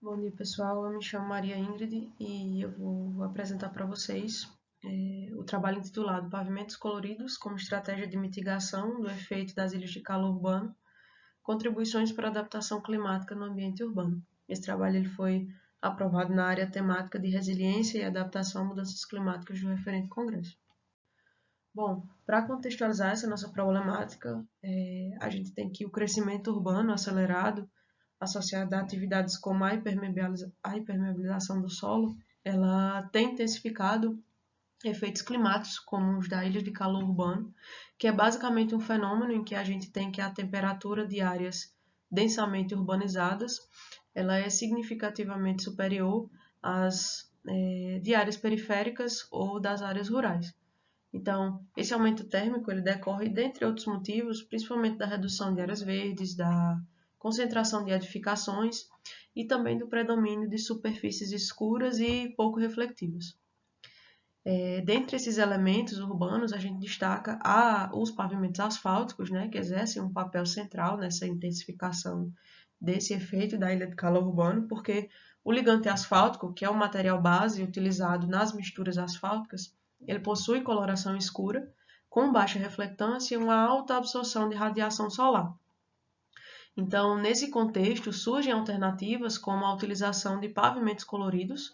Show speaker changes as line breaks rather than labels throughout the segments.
Bom dia, pessoal. Eu me chamo Maria Ingrid e eu vou apresentar para vocês o trabalho intitulado Pavimentos Coloridos como Estratégia de Mitigação do Efeito das Ilhas de Calor Urbano, Contribuições para a Adaptação Climática no Ambiente Urbano. Esse trabalho ele foi aprovado na área temática de Resiliência e Adaptação a Mudanças Climáticas do referente Congresso. Bom, para contextualizar essa nossa problemática, a gente tem que o crescimento urbano acelerado associada a atividades como a impermeabilização do solo, ela tem intensificado efeitos climáticos como os da ilha de calor urbano, que é basicamente um fenômeno em que a gente tem que a temperatura de áreas densamente urbanizadas ela é significativamente superior às de áreas periféricas ou das áreas rurais. Então, esse aumento térmico ele decorre, dentre outros motivos, principalmente da redução de áreas verdes, da concentração de edificações e também do predomínio de superfícies escuras e pouco reflectivas. Dentre esses elementos urbanos, a gente destaca os pavimentos asfálticos, né, que exercem um papel central nessa intensificação desse efeito da ilha de calor urbano, porque o ligante asfáltico, que é o material base utilizado nas misturas asfálticas, ele possui coloração escura, com baixa reflectância e uma alta absorção de radiação solar. Então, nesse contexto, surgem alternativas como a utilização de pavimentos coloridos,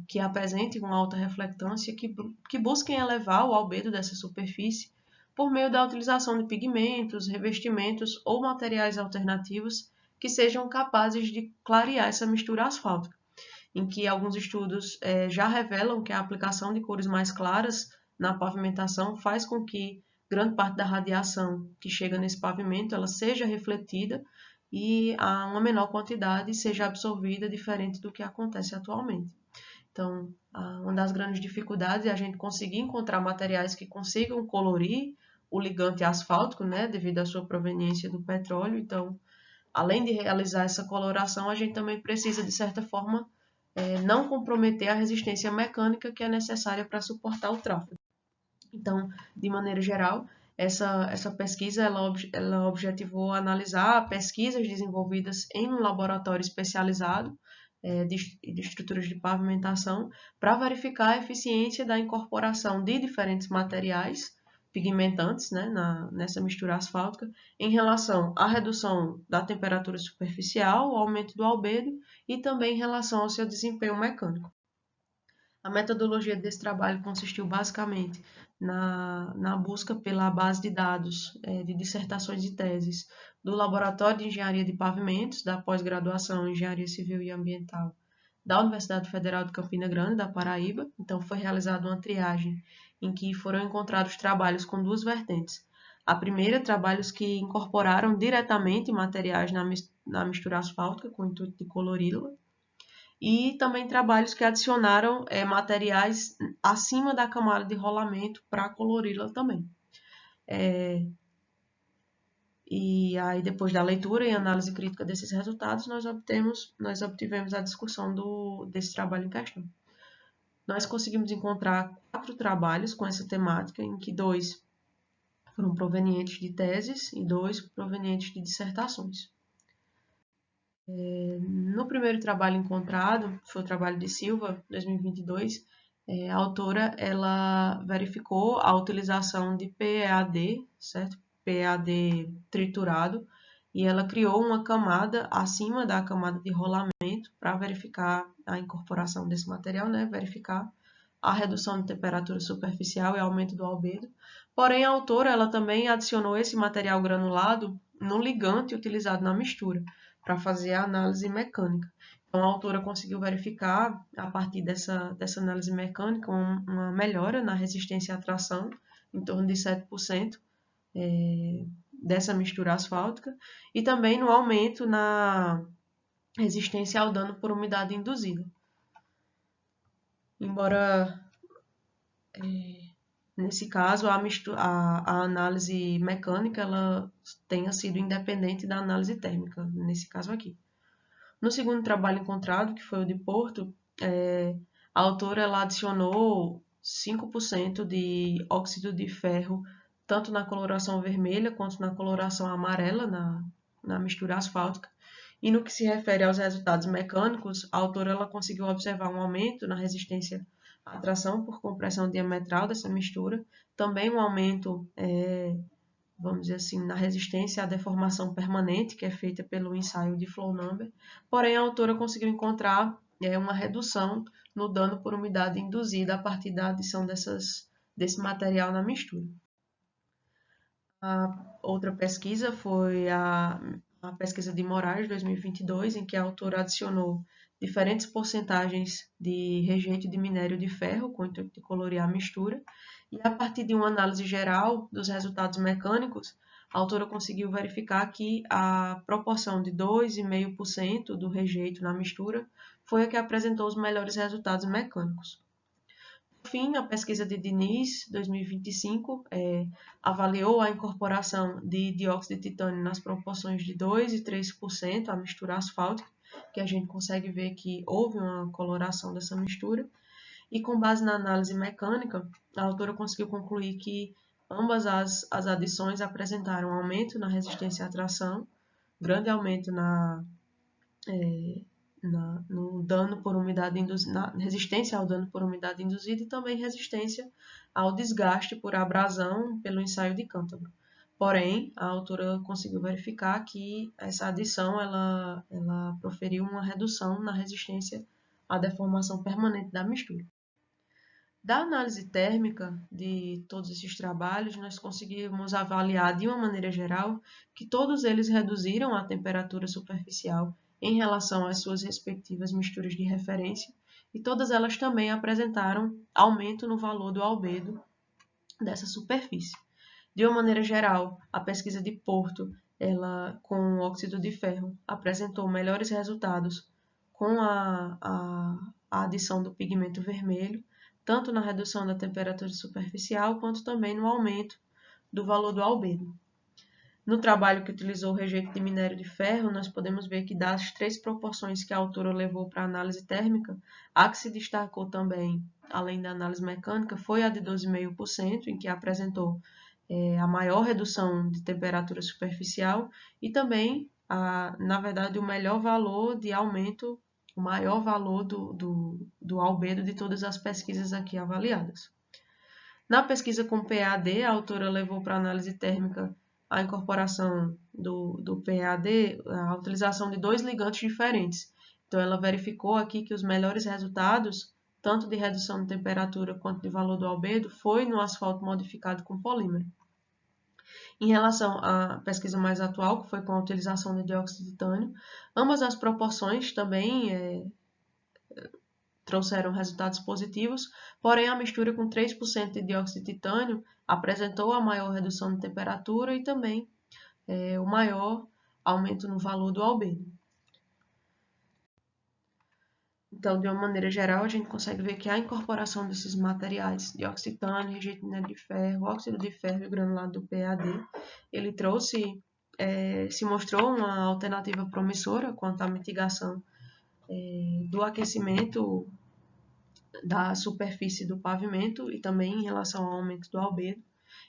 que apresentem uma alta reflectância, que busquem elevar o albedo dessa superfície por meio da utilização de pigmentos, revestimentos ou materiais alternativos que sejam capazes de clarear essa mistura asfáltica, em que alguns estudos já revelam que a aplicação de cores mais claras na pavimentação faz com que grande parte da radiação que chega nesse pavimento ela seja refletida e a uma menor quantidade seja absorvida, diferente do que acontece atualmente. Então, uma das grandes dificuldades é a gente conseguir encontrar materiais que consigam colorir o ligante asfáltico, né, devido à sua proveniência do petróleo. Então, além de realizar essa coloração, a gente também precisa, de certa forma, não comprometer a resistência mecânica que é necessária para suportar o tráfego. Então, de maneira geral, essa pesquisa ela objetivou analisar pesquisas desenvolvidas em um laboratório especializado de estruturas de pavimentação para verificar a eficiência da incorporação de diferentes materiais pigmentantes, né, nessa mistura asfáltica em relação à redução da temperatura superficial, o aumento do albedo e também em relação ao seu desempenho mecânico. A metodologia desse trabalho consistiu basicamente na busca pela base de dados de dissertações e teses do Laboratório de Engenharia de Pavimentos, da pós-graduação em Engenharia Civil e Ambiental da Universidade Federal de Campina Grande, da Paraíba. Então, foi realizada uma triagem em que foram encontrados trabalhos com duas vertentes. A primeira, trabalhos que incorporaram diretamente materiais na mistura asfáltica com o intuito de colori-la, e também trabalhos que adicionaram materiais acima da camada de rolamento para colori-la também. E aí, depois da leitura e análise crítica desses resultados, nós obtivemos a discussão desse trabalho em questão. Nós conseguimos encontrar 4 trabalhos com essa temática, em que 2 foram provenientes de teses e 2 provenientes de dissertações. No primeiro trabalho encontrado, foi o trabalho de Silva, 2022, a autora ela verificou a utilização de PEAD, certo? PEAD triturado, e ela criou uma camada acima da camada de rolamento para verificar a incorporação desse material, né? Verificar a redução de temperatura superficial e aumento do albedo. Porém, a autora ela também adicionou esse material granulado no ligante utilizado na mistura, para fazer a análise mecânica. Então, a autora conseguiu verificar, a partir dessa análise mecânica, uma melhora na resistência à tração, em torno de 7%, dessa mistura asfáltica, e também no aumento na resistência ao dano por umidade induzida. Embora, nesse caso, a análise mecânica ela tenha sido independente da análise térmica, nesse caso aqui. No segundo trabalho encontrado, que foi o de Porto, a autora ela adicionou 5% de óxido de ferro, tanto na coloração vermelha quanto na coloração amarela, na mistura asfáltica. E no que se refere aos resultados mecânicos, a autora ela conseguiu observar um aumento na resistência à tração por compressão diametral dessa mistura, também um aumento, vamos dizer assim, na resistência à deformação permanente, que é feita pelo ensaio de flow number, porém a autora conseguiu encontrar uma redução no dano por umidade induzida a partir da adição desse material na mistura. A outra pesquisa foi a pesquisa de Moraes, 2022, em que a autora adicionou diferentes porcentagens de rejeito de minério de ferro com o intuito de colorear a mistura. E a partir de uma análise geral dos resultados mecânicos, a autora conseguiu verificar que a proporção de 2,5% do rejeito na mistura foi a que apresentou os melhores resultados mecânicos. Por fim, a pesquisa de Diniz, 2025, avaliou a incorporação de dióxido de titânio nas proporções de 2% e 3% à mistura asfáltica, que a gente consegue ver que houve uma coloração dessa mistura. E com base na análise mecânica, a autora conseguiu concluir que ambas as adições apresentaram aumento na resistência à tração, grande aumento no dano por umidade induzida, na resistência ao dano por umidade induzida e também resistência ao desgaste por abrasão pelo ensaio de Cântabro. Porém, a autora conseguiu verificar que essa adição ela proferiu uma redução na resistência à deformação permanente da mistura. Da análise térmica de todos esses trabalhos, nós conseguimos avaliar de uma maneira geral que todos eles reduziram a temperatura superficial em relação às suas respectivas misturas de referência e todas elas também apresentaram aumento no valor do albedo dessa superfície. De uma maneira geral, a pesquisa de Porto, ela com óxido de ferro, apresentou melhores resultados com a adição do pigmento vermelho, tanto na redução da temperatura superficial, quanto também no aumento do valor do albedo. No trabalho que utilizou o rejeito de minério de ferro, nós podemos ver que das 3 proporções que a autora levou para a análise térmica, a que se destacou também, além da análise mecânica, foi a de 12,5%, em que apresentou a maior redução de temperatura superficial e também, na verdade, o melhor valor de aumento, o maior valor do albedo de todas as pesquisas aqui avaliadas. Na pesquisa com PAD, a autora levou para análise térmica a incorporação do PAD, a utilização de 2 ligantes diferentes. Então, ela verificou aqui que os melhores resultados, tanto de redução de temperatura quanto de valor do albedo, foi no asfalto modificado com polímero. Em relação à pesquisa mais atual, que foi com a utilização de dióxido de titânio, ambas as proporções também trouxeram resultados positivos, porém a mistura com 3% de dióxido de titânio apresentou a maior redução de temperatura e também o maior aumento no valor do albedo. Então, de uma maneira geral, a gente consegue ver que a incorporação desses materiais, dióxido de titânio, rejeito de minério de ferro, óxido de ferro e o granulado do PAD, ele se mostrou uma alternativa promissora quanto à mitigação do aquecimento da superfície do pavimento e também em relação ao aumento do albedo.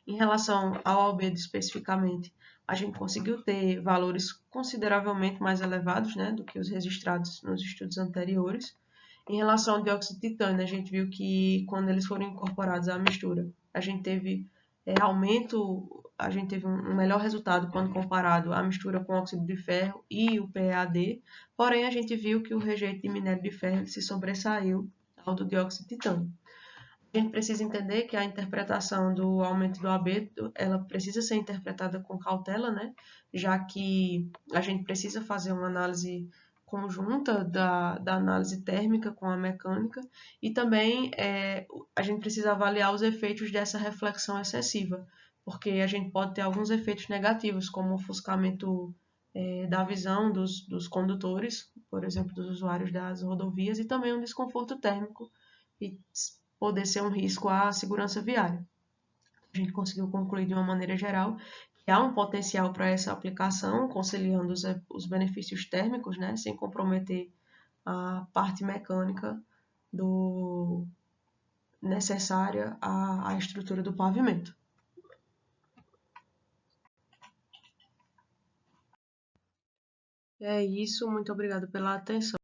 Em relação ao albedo especificamente, a gente conseguiu ter valores consideravelmente mais elevados, né, do que os registrados nos estudos anteriores. Em relação ao dióxido de titânio, a gente viu que quando eles foram incorporados à mistura, a gente teve a gente teve um melhor resultado quando comparado à mistura com óxido de ferro e o PAD, porém a gente viu que o rejeito de minério de ferro se sobressaiu ao do dióxido de titânio. A gente precisa entender que a interpretação do aumento do albedo, ela precisa ser interpretada com cautela, né? Já que a gente precisa fazer uma análise conjunta da análise térmica com a mecânica e também a gente precisa avaliar os efeitos dessa reflexão excessiva, porque a gente pode ter alguns efeitos negativos, como o ofuscamento da visão dos condutores, por exemplo, dos usuários das rodovias, e também um desconforto térmico e poder ser um risco à segurança viária. A gente conseguiu concluir de uma maneira geral que há um potencial para essa aplicação, conciliando os benefícios térmicos, né, sem comprometer a parte mecânica necessária à estrutura do pavimento. É isso, muito obrigado pela atenção.